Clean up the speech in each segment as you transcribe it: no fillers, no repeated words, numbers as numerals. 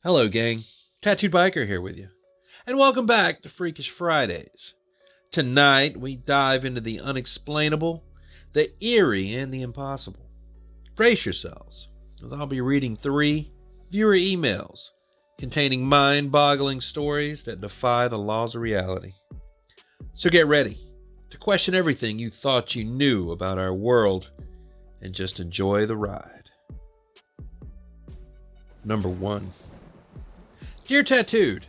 Hello, gang. Tattooed Biker here with you. And welcome back to Freakish Fridays. Tonight, we dive into the unexplainable, the eerie, and the impossible. Brace yourselves, as I'll be reading 3 viewer emails containing mind-boggling stories that defy the laws of reality. So get ready to question everything you thought you knew about our world and just enjoy the ride. Number 1. Dear Tattooed,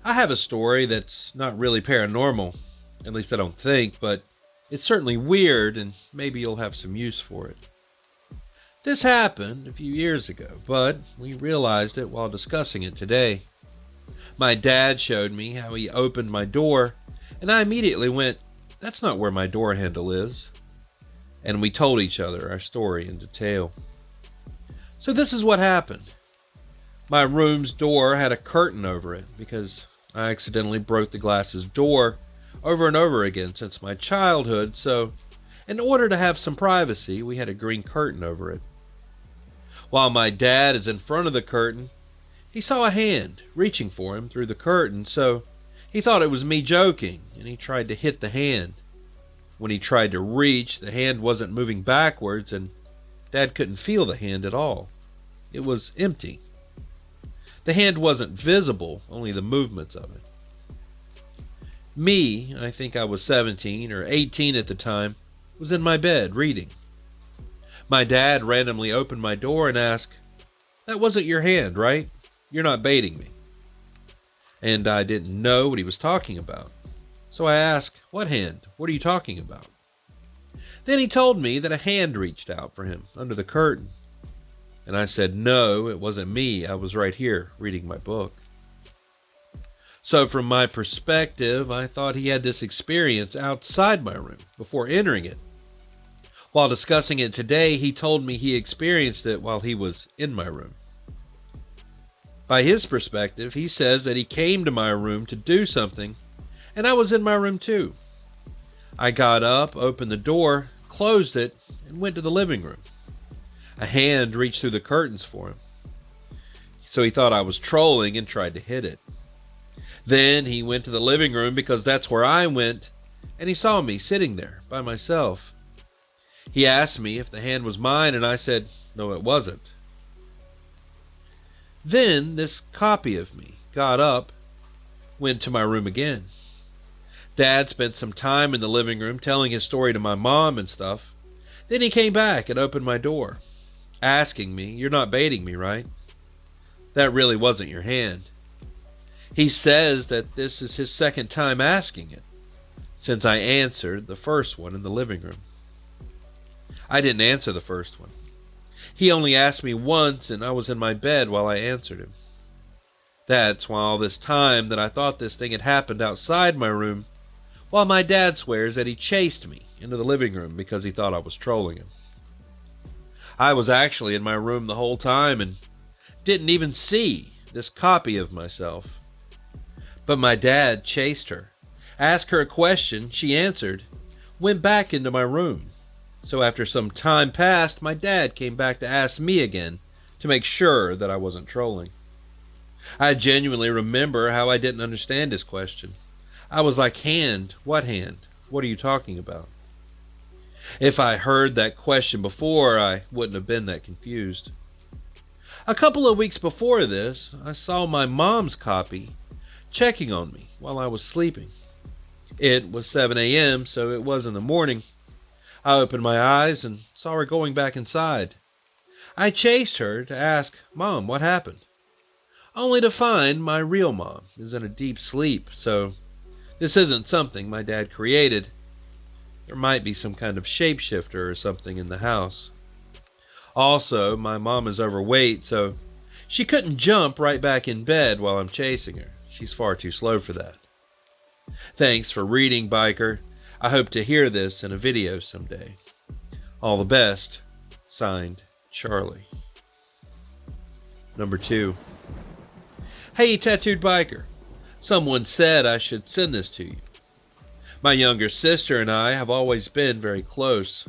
I have a story that's not really paranormal, at least I don't think, but it's certainly weird and maybe you'll have some use for it. This happened a few years ago, but we realized it while discussing it today. My dad showed me how he opened my door, and I immediately went, "That's not where my door handle is." And we told each other our story in detail. So this is what happened. My room's door had a curtain over it because I accidentally broke the glass's door over and over again since my childhood, so in order to have some privacy, we had a green curtain over it. While my dad is in front of the curtain, he saw a hand reaching for him through the curtain, so he thought it was me joking, and he tried to hit the hand. When he tried to reach, the hand wasn't moving backwards, and Dad couldn't feel the hand at all. It was empty. The hand wasn't visible, only the movements of it. Me, I think I was 17 or 18 at the time, was in my bed reading. My dad randomly opened my door and asked, "That wasn't your hand, right? You're not baiting me." And I didn't know what he was talking about. So I asked, "What hand? What are you talking about?" Then he told me that a hand reached out for him under the curtain. And I said, "No, it wasn't me. I was right here reading my book." So from my perspective, I thought he had this experience outside my room before entering it. While discussing it today, he told me he experienced it while he was in my room. By his perspective, he says that he came to my room to do something, and I was in my room too. I got up, opened the door, closed it, and went to the living room. A hand reached through the curtains for him. So he thought I was trolling and tried to hit it. Then he went to the living room because that's where I went, and he saw me sitting there by myself. He asked me if the hand was mine, and I said, "No, it wasn't." Then this copy of me got up, went to my room again. Dad spent some time in the living room telling his story to my mom and stuff. Then he came back and opened my door, asking me, "You're not baiting me, right? That really wasn't your hand." He says that this is his second time asking it, since I answered the first one in the living room. I didn't answer the first one. He only asked me once, and I was in my bed while I answered him. That's why all this time that I thought this thing had happened outside my room, while my dad swears that he chased me into the living room because he thought I was trolling him. I was actually in my room the whole time and didn't even see this copy of myself. But my dad chased her, asked her a question, she answered, went back into my room. So after some time passed, my dad came back to ask me again to make sure that I wasn't trolling. I genuinely remember how I didn't understand his question. I was like, "Hand? What hand? What are you talking about?" If I heard that question before, I wouldn't have been that confused. A couple of weeks before this, I saw my mom's copy checking on me while I was sleeping. It was 7 a.m., so it was in the morning. I opened my eyes and saw her going back inside. I chased her to ask, "Mom, what happened?" Only to find my real mom is in a deep sleep, so this isn't something my dad created. There might be some kind of shapeshifter or something in the house. Also, my mom is overweight, so she couldn't jump right back in bed while I'm chasing her. She's far too slow for that. Thanks for reading, Biker. I hope to hear this in a video someday. All the best. Signed, Charlie. Number 2. Hey, Tattooed Biker. Someone said I should send this to you. My younger sister and I have always been very close.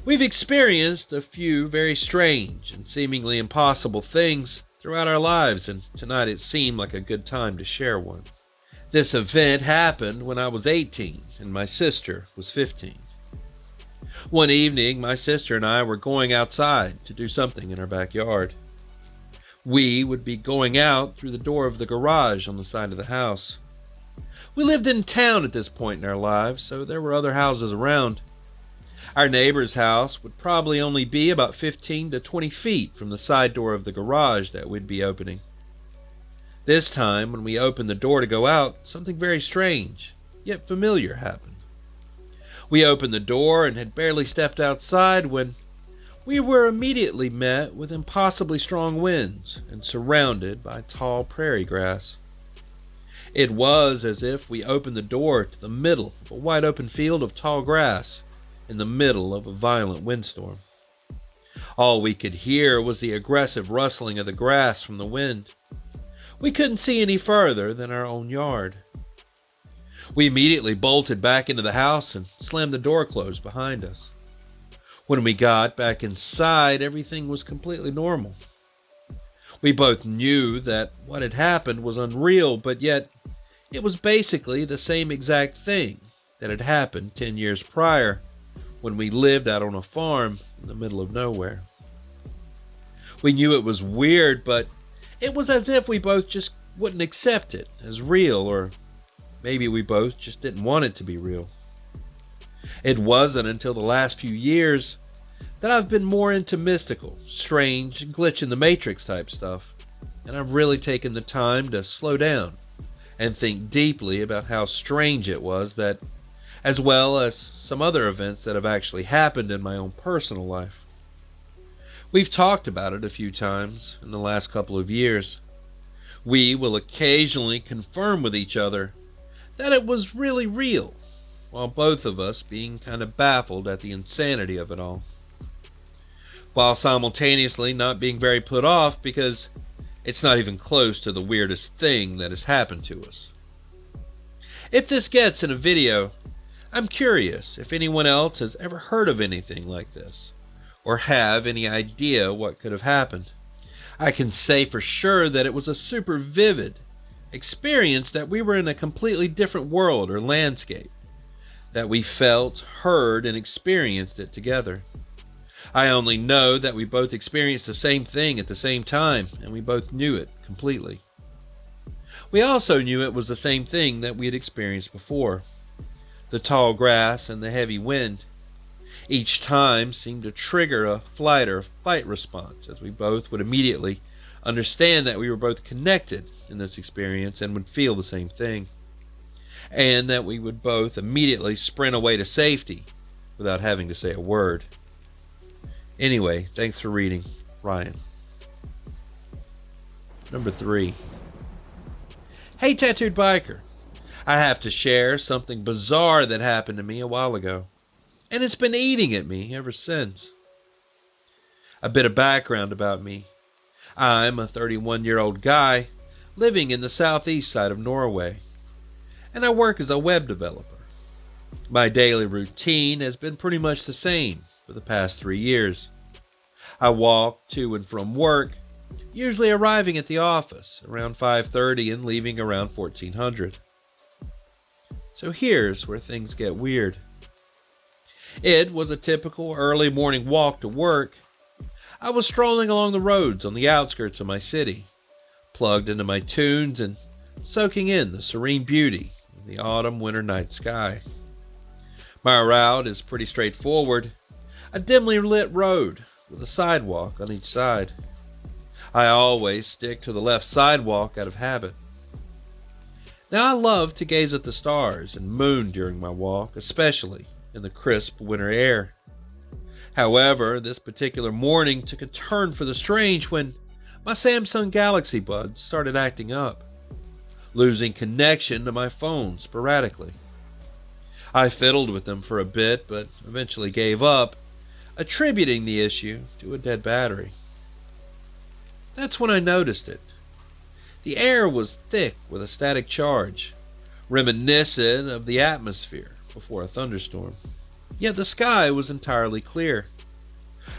We've experienced a few very strange and seemingly impossible things throughout our lives, and tonight it seemed like a good time to share one. This event happened when I was 18 and my sister was 15. One evening, my sister and I were going outside to do something in our backyard. We would be going out through the door of the garage on the side of the house. We lived in town at this point in our lives, so there were other houses around. Our neighbor's house would probably only be about 15 to 20 feet from the side door of the garage that we'd be opening. This time, when we opened the door to go out, something very strange, yet familiar, happened. We opened the door and had barely stepped outside when we were immediately met with impossibly strong winds and surrounded by tall prairie grass. It was as if we opened the door to the middle of a wide open field of tall grass in the middle of a violent windstorm. All we could hear was the aggressive rustling of the grass from the wind. We couldn't see any further than our own yard. We immediately bolted back into the house and slammed the door closed behind us. When we got back inside, everything was completely normal. We both knew that what had happened was unreal, but yet it was basically the same exact thing that had happened 10 years prior when we lived out on a farm in the middle of nowhere. We knew it was weird, but it was as if we both just wouldn't accept it as real, or maybe we both just didn't want it to be real. It wasn't until the last few years that I've been more into mystical, strange, glitch in the matrix type stuff, and I've really taken the time to slow down and think deeply about how strange it was that, as well as some other events that have actually happened in my own personal life. We've talked about it a few times in the last couple of years. We will occasionally confirm with each other that it was really real, while both of us being kind of baffled at the insanity of it all, while simultaneously not being very put off because it's not even close to the weirdest thing that has happened to us. If this gets in a video, I'm curious if anyone else has ever heard of anything like this, or have any idea what could have happened. I can say for sure that it was a super vivid experience, that we were in a completely different world or landscape, that we felt, heard, and experienced it together. I only know that we both experienced the same thing at the same time, and we both knew it completely. We also knew it was the same thing that we had experienced before. The tall grass and the heavy wind each time seemed to trigger a flight or fight response, as we both would immediately understand that we were both connected in this experience and would feel the same thing, and that we would both immediately sprint away to safety without having to say a word. Anyway, thanks for reading. Ryan. Number 3. Hey, Tattooed Biker. I have to share something bizarre that happened to me a while ago, and it's been eating at me ever since. A bit of background about me. I'm a 31-year-old guy living in the southeast side of Norway, and I work as a web developer. My daily routine has been pretty much the same for the past 3 years. I walk to and from work, usually arriving at the office around 5:30 and leaving around 1400. So here's where things get weird. It was a typical early morning walk to work. I was strolling along the roads on the outskirts of my city, plugged into my tunes and soaking in the serene beauty of the autumn-winter night sky. My route is pretty straightforward, a dimly lit road with a sidewalk on each side. I always stick to the left sidewalk out of habit. Now, I love to gaze at the stars and moon during my walk, especially in the crisp winter air. However, this particular morning took a turn for the strange when my Samsung Galaxy Buds started acting up, losing connection to my phone sporadically. I fiddled with them for a bit, but eventually gave up, attributing the issue to a dead battery. That's when I noticed it. The air was thick with a static charge, reminiscent of the atmosphere before a thunderstorm. Yet the sky was entirely clear.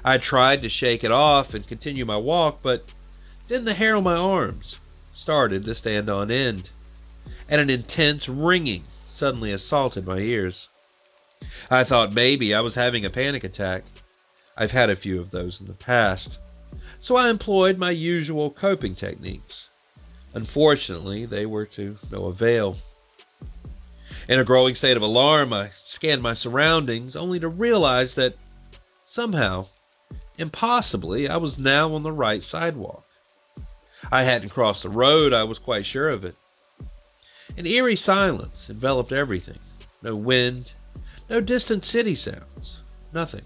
I tried to shake it off and continue my walk, but Then the hair on my arms started to stand on end, and an intense ringing suddenly assaulted my ears. I thought maybe I was having a panic attack. I've had a few of those in the past, so I employed my usual coping techniques. Unfortunately, they were to no avail. In a growing state of alarm, I scanned my surroundings, only to realize that somehow, impossibly, I was now on the right sidewalk. I hadn't crossed the road, I was quite sure of it. An eerie silence enveloped everything. No wind, no distant city sounds, nothing.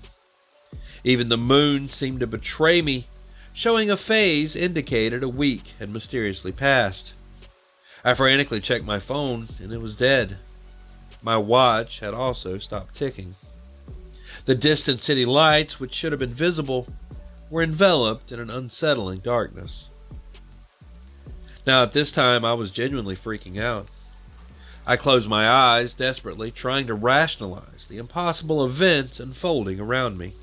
Even the moon seemed to betray me, showing a phase indicated a week had mysteriously passed. I frantically checked my phone, and it was dead. My watch had also stopped ticking. The distant city lights, which should have been visible, were enveloped in an unsettling darkness. Now, at this time, I was genuinely freaking out. I closed my eyes, desperately trying to rationalize the impossible events unfolding around me.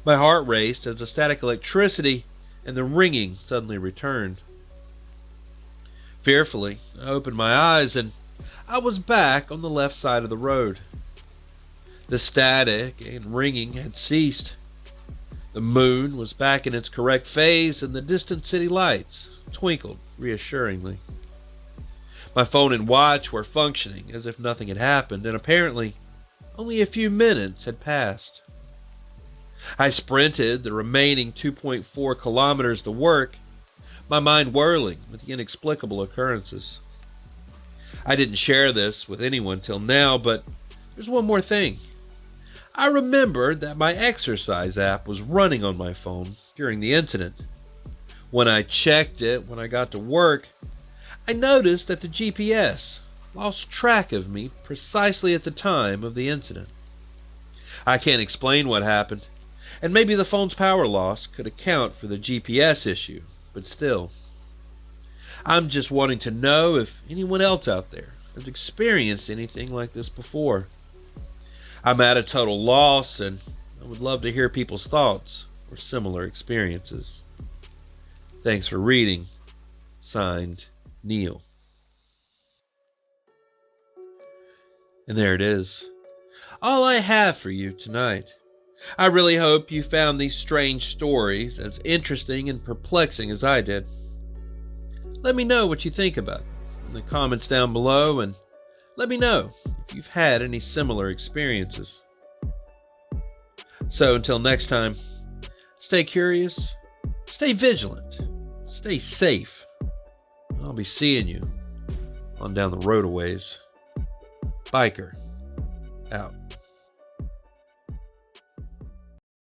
My heart raced as the static electricity and the ringing suddenly returned. Fearfully, I opened my eyes and I was back on the left side of the road. The static and ringing had ceased. The moon was back in its correct phase and the distant city lights twinkled reassuringly. My phone and watch were functioning as if nothing had happened, and apparently only a few minutes had passed. I sprinted the remaining 2.4 kilometers to work, my mind whirling with the inexplicable occurrences. I didn't share this with anyone till now, but there's one more thing. I remembered that my exercise app was running on my phone during the incident. When I checked it when I got to work, I noticed that the GPS lost track of me precisely at the time of the incident. I can't explain what happened, and maybe the phone's power loss could account for the GPS issue, but still. I'm just wanting to know if anyone else out there has experienced anything like this before. I'm at a total loss, and I would love to hear people's thoughts or similar experiences. Thanks for reading. Signed, Neil. And there it is. All I have for you tonight. I really hope you found these strange stories as interesting and perplexing as I did. Let me know what you think about them in the comments down below, and let me know if you've had any similar experiences. So until next time, stay curious, stay vigilant, stay safe. I'll be seeing you on down the road a ways. Biker out.